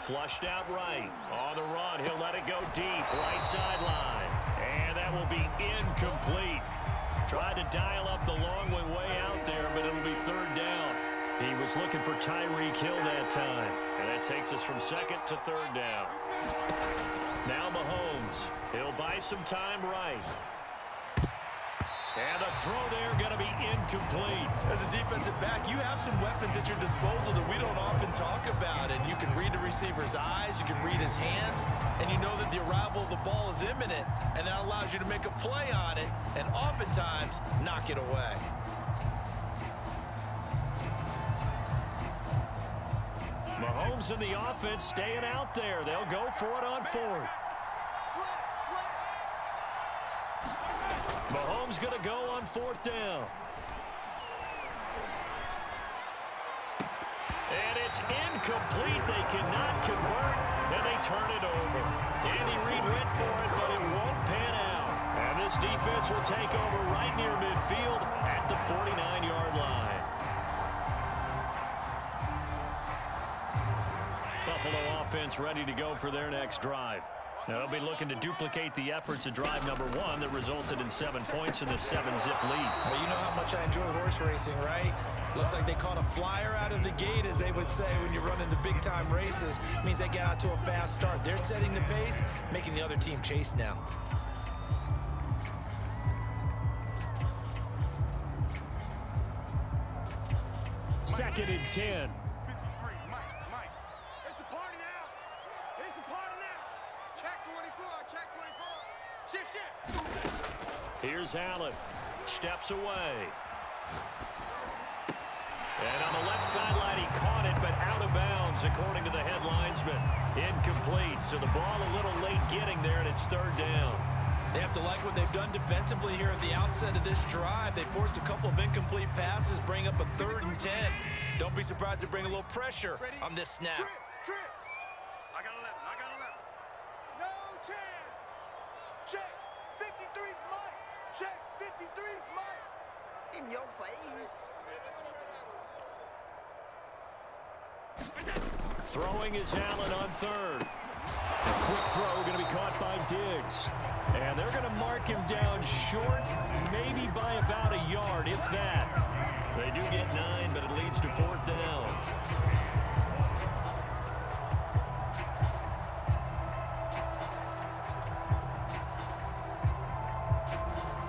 Flushed out right. On the run, he'll let it go deep. Right sideline. And that will be incomplete. Tried to dial up the long way out there, but it'll be third down. He was looking for Tyreek Hill that time. And that takes us from second to third down. Now Mahomes. He'll buy some time right. And the throw there going to be incomplete. As a defensive back, you have some weapons at your disposal that we don't often talk about. And you can read the receiver's eyes, you can read his hands, and you know that the arrival of the ball is imminent. And that allows you to make a play on it and oftentimes knock it away. Mahomes and the offense staying out there. They'll go for it on fourth. Mahomes going to go on fourth down. And it's incomplete. They cannot convert, and they turn it over. Andy Reid went for it, but it won't pan out. And this defense will take over right near midfield at the 49-yard line. Buffalo offense ready to go for their next drive. They'll be looking to duplicate the efforts of drive number one that resulted in 7 points in the 7-zip lead. Well, you know how much I enjoy horse racing, right? Looks like they caught a flyer out of the gate, as they would say when you're running the big-time races. It means they get out to a fast start. They're setting the pace, making the other team chase now. Second and 10. Here's Allen. Steps away. And on the left sideline, he caught it, but out of bounds, according to the head linesman. Incomplete. So the ball a little late getting there, and it's third down. They have to like what they've done defensively here at the outset of this drive. They forced a couple of incomplete passes, bring up a 3rd and 10. Don't be surprised to bring a little pressure on this snap. Trips. I got 11. No chance. Check. 53's Mike. Check. 53's Mike. In your face. Throwing is Allen on third. A quick throw going to be caught by Diggs. And they're going to mark him down short, maybe by about a yard, if that. They do get 9, but it leads to fourth down.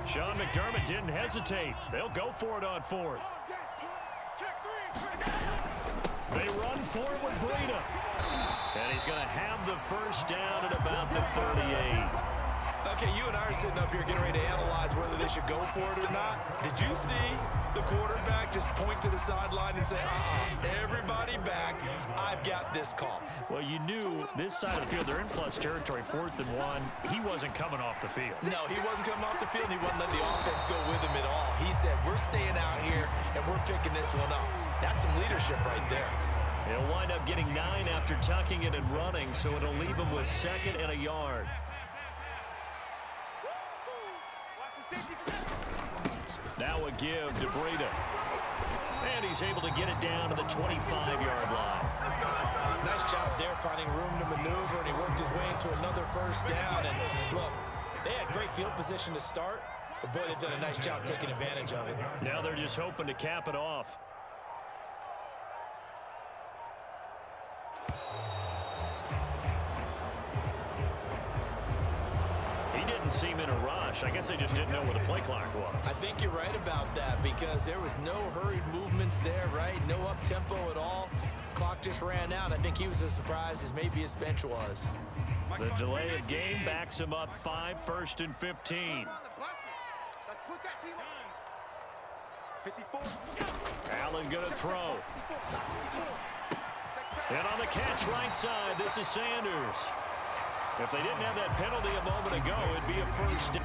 Sean McDermott didn't hesitate. They'll go for it on fourth. They run for it with Breida. And he's going to have the first down at about the 38. Okay, you and I are sitting up here getting ready to analyze whether they should go for it or not. Did you see the quarterback just point to the sideline and say, everybody back, I've got this call? Well, you knew this side of the field, they're in plus territory, 4th and 1. He wasn't coming off the field. No, he wasn't coming off the field, and he wasn't letting the offense go with him at all. He said, we're staying out here, and we're picking this one up. That's some leadership right there. He'll wind up getting 9 after tucking it and running, so it'll leave him with 2nd and a yard. Now a give to Breida. And he's able to get it down to the 25-yard line. Nice job there finding room to maneuver, and he worked his way into another first down. And look, they had great field position to start, but boy, they've done a nice job taking advantage of it. Now they're just hoping to cap it off. Seem in a rush. I guess they just didn't know where the play clock was. I think you're right about that because there was no hurried movements there, right? No up-tempo at all. Clock just ran out. I think he was as surprised as maybe his bench was. The delay of game backs him up 5, 1st and 15. Let's put that team on. 54. Allen going to throw. And on the catch right side, this is Sanders. If they didn't have that penalty a moment ago, it'd be a first down.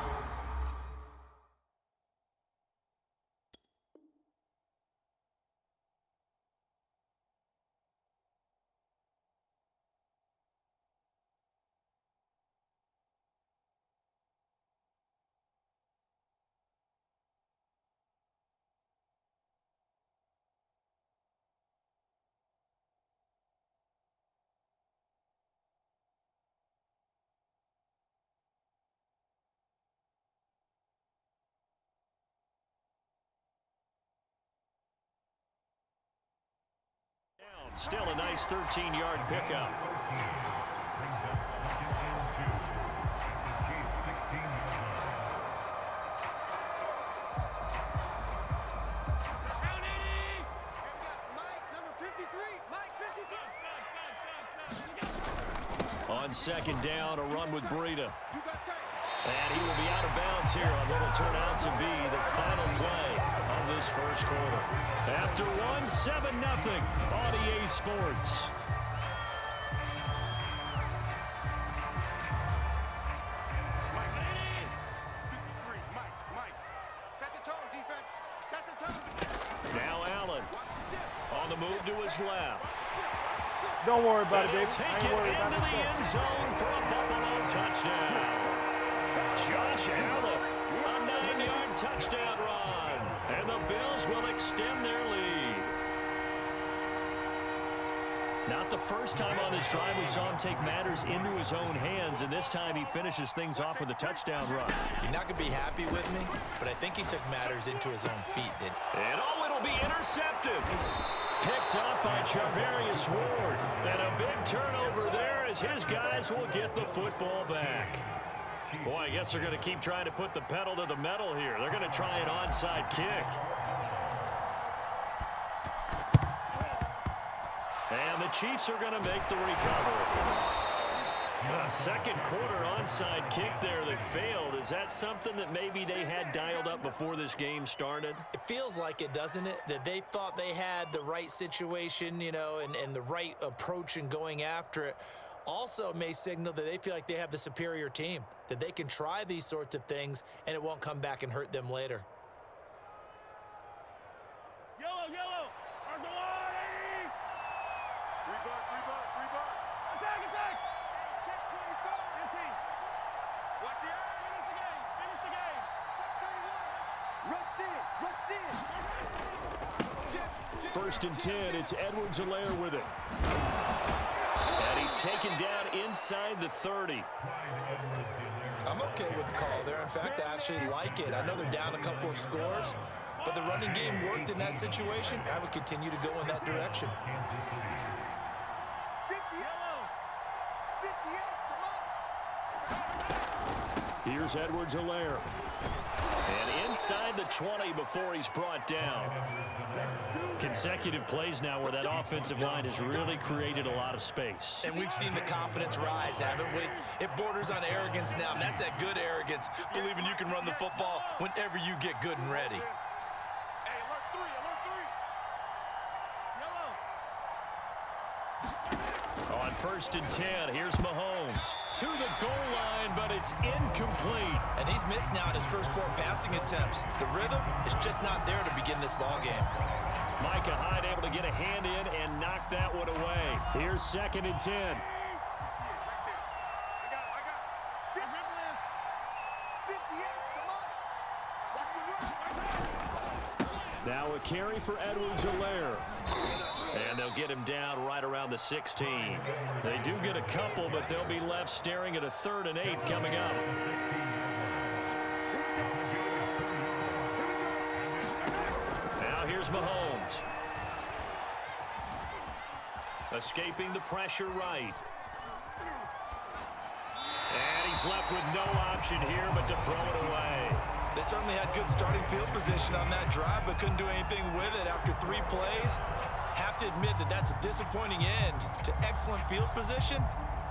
Still a nice 13-yard pickup. On second down, a run with Breida. And he will be out of bounds here on what will turn out to be the final play of this first quarter. After one, 7-0 on EA Sports. Set the tone, defense. Set the tone. Now Allen on the move to his left. Don't worry about it, baby. Take I it ain't worried about into it. the end zone for a Buffalo touchdown. Josh Allen, a 9-yard touchdown run. And the Bills will extend their lead. Not the first time on this drive we saw him take matters into his own hands, and this time he finishes things off with a touchdown run. You're not going to be happy with me, but I think he took matters into his own feet. And oh, it'll be intercepted. Picked up by Charvarius Ward. And a big turnover there as his guys will get the football back. Boy, I guess they're going to keep trying to put the pedal to the metal here. They're going to try an onside kick. And the Chiefs are going to make the recovery. A second quarter onside kick there that failed. Is that something that maybe they had dialed up before this game started? It feels like it, doesn't it? That they thought they had the right situation, you know, and the right approach in going after it. Also may signal that they feel like they have the superior team, that they can try these sorts of things and it won't come back and hurt them later. Yellow, yellow. There's the line. Reboot. Attack, attack. Check 24. 15. Watch the eye. Finish the game. Check 31. Rush in. Check. First and 10, it's Edwards-Helaire with it. And he's taken down inside the 30. I'm okay with the call there. In fact, I actually like it. I know they're down a couple of scores, but the running game worked in that situation. I would continue to go in that direction. 58. Here's Edwards-Helaire. And inside the 20 before he's brought down. Consecutive plays now where that offensive line has really created a lot of space. And we've seen the confidence rise, haven't we? It borders on arrogance now, and that's that good arrogance, believing you can run the football whenever you get good and ready. Hey, alert 3. Yellow. On first and 10, here's Mahomes. To the goal line, but it's incomplete. And he's missed now in his first 4 passing attempts. The rhythm is just not there to begin this ball game. Micah Hyde able to get a hand in and knock that one away. Here's second and 10. I got it. 58. Come on. Watch the run. Now a carry for Edwards-Helaire. And they'll get him down right around the 16. They do get a couple, but they'll be left staring at a 3rd and 8 coming up. Now here's Mahomes. Escaping the pressure right. And he's left with no option here but to throw it away. They certainly had good starting field position on that drive, but couldn't do anything with it after 3 plays. Have to admit that that's a disappointing end to excellent field position.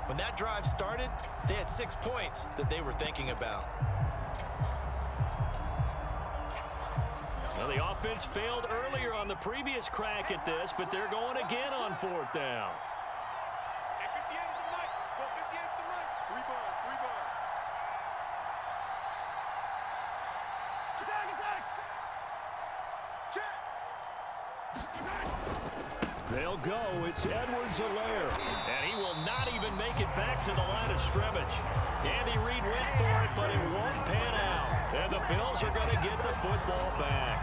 When that drive started, they had 6 points that they were thinking about. Well, the offense failed earlier on the previous crack at this, but they're going again on 4th down. Hey, 58 is the mic. Go 58 is the mic. 3 bars. Attack, attack. Check. They'll go. It's Edwards-Helaire. And he will not even make it back to the line of scrimmage. Andy Reid went for it, but it won't pan out. And the Bills are going to get the football back.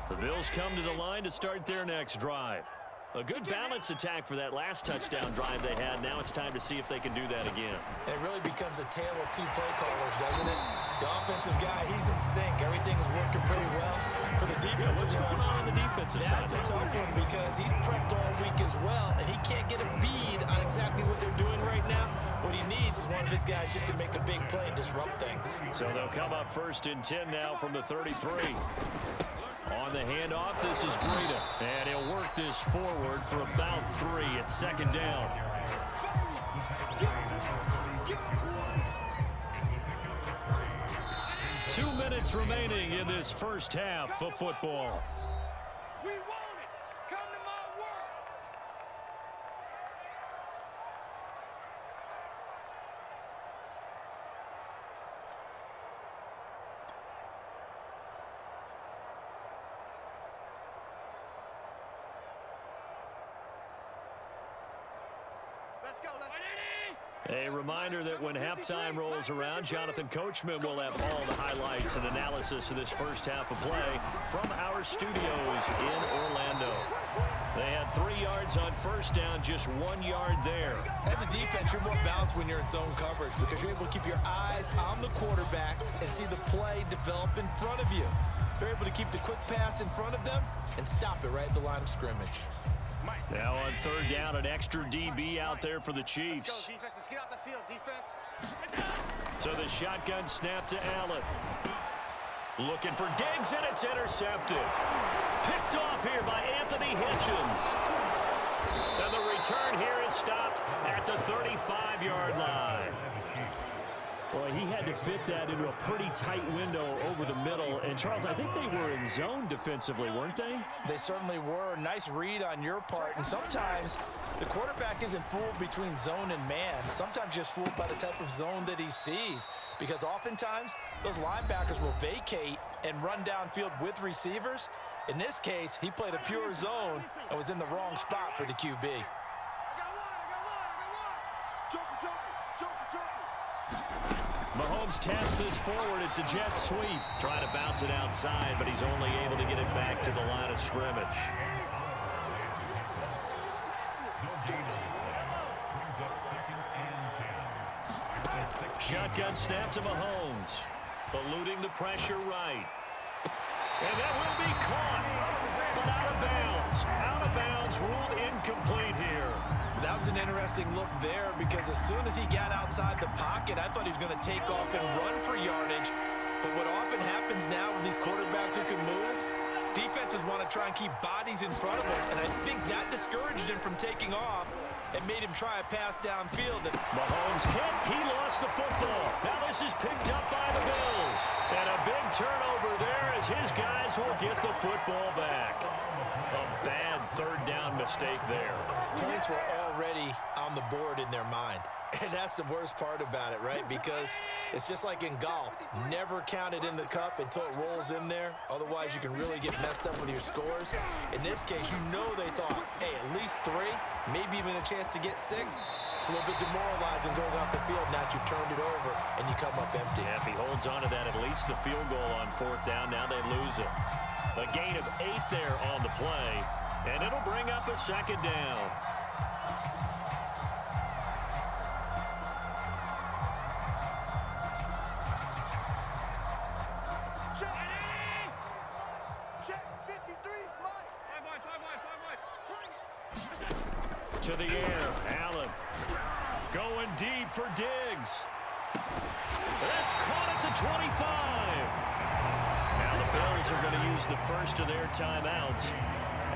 The Bills come to the line to start their next drive. A good balance attack for that last touchdown drive they had. Now it's time to see if they can do that again. And it really becomes a tale of two play callers, doesn't it? The offensive guy, he's in sync. Everything is working pretty well. For the defensive What's going on the defensive side? That's a tough one because he's prepped all week as well, and he can't get a bead on exactly what they're doing right now. What he needs is one of his guys just to make a big play and disrupt things. So they'll come up 1st and 10 now from the 33. On the handoff, this is Breida. And he'll work this forward for about 3 at 2nd down. Two minutes remaining in this first half of football. We want it. Come to my world. Let's go. Let's go. A reminder that when halftime rolls around, Jonathan Coachman will have all the highlights and analysis of this first half of play from our studios in Orlando. They had 3 yards on 1st down, just 1 yard there. As a defense, you're more balanced when you're in zone coverage because you're able to keep your eyes on the quarterback and see the play develop in front of you. They're able to keep the quick pass in front of them and stop it right at the line of scrimmage. Now on 3rd down, an extra DB out there for the Chiefs. Let's go, defense. Let's get out the field, defense. So the shotgun snap to Allen. Looking for Diggs, and it's intercepted. Picked off here by Anthony Hitchens. And the return here is stopped at the 35-yard line. Boy, he had to fit that into a pretty tight window over the middle. And, Charles, I think they were in zone defensively, weren't they? They certainly were. Nice read on your part. And sometimes the quarterback isn't fooled between zone and man. Sometimes just fooled by the type of zone that he sees. Because oftentimes, those linebackers will vacate and run downfield with receivers. In this case, he played a pure zone and was in the wrong spot for the QB. I got one. Jumper. Mahomes taps this forward. It's a jet sweep. Trying to bounce it outside, but he's only able to get it back to the line of scrimmage. Shotgun snap to Mahomes. Eluding the pressure right. And that will be caught, but out of bounds. Out of bounds, ruled incomplete here. That was an interesting look there because as soon as he got outside the pocket, I thought he was going to take off and run for yardage. But what often happens now with these quarterbacks who can move, defenses want to try and keep bodies in front of him. And I think that discouraged him from taking off and made him try a pass downfield. Mahomes hit. He lost the football. Now this is picked up by the Bills. And a big turnover there as his guys will get the football back. A bad 3rd down mistake there. Points were already on the board in their mind. And that's the worst part about it, right? Because it's just like in golf. Never count it in the cup until it rolls in there. Otherwise, you can really get messed up with your scores. In this case, you know they thought, hey, at least 3, maybe even a chance to get 6. It's a little bit demoralizing going off the field. Now that you've turned it over and you come up empty. Yeah, if he holds on to that, at least the field goal on 4th down. Now they lose it. A gain of 8 there on the play. And it'll bring up a 2nd down. Check. 53 is mine. 5 wide. To the air, Allen. Going deep for Diggs. That's caught at the 25. Now the Bills are going to use the first of their timeouts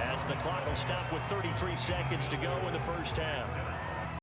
as the clock will stop with 33 seconds to go in the first half.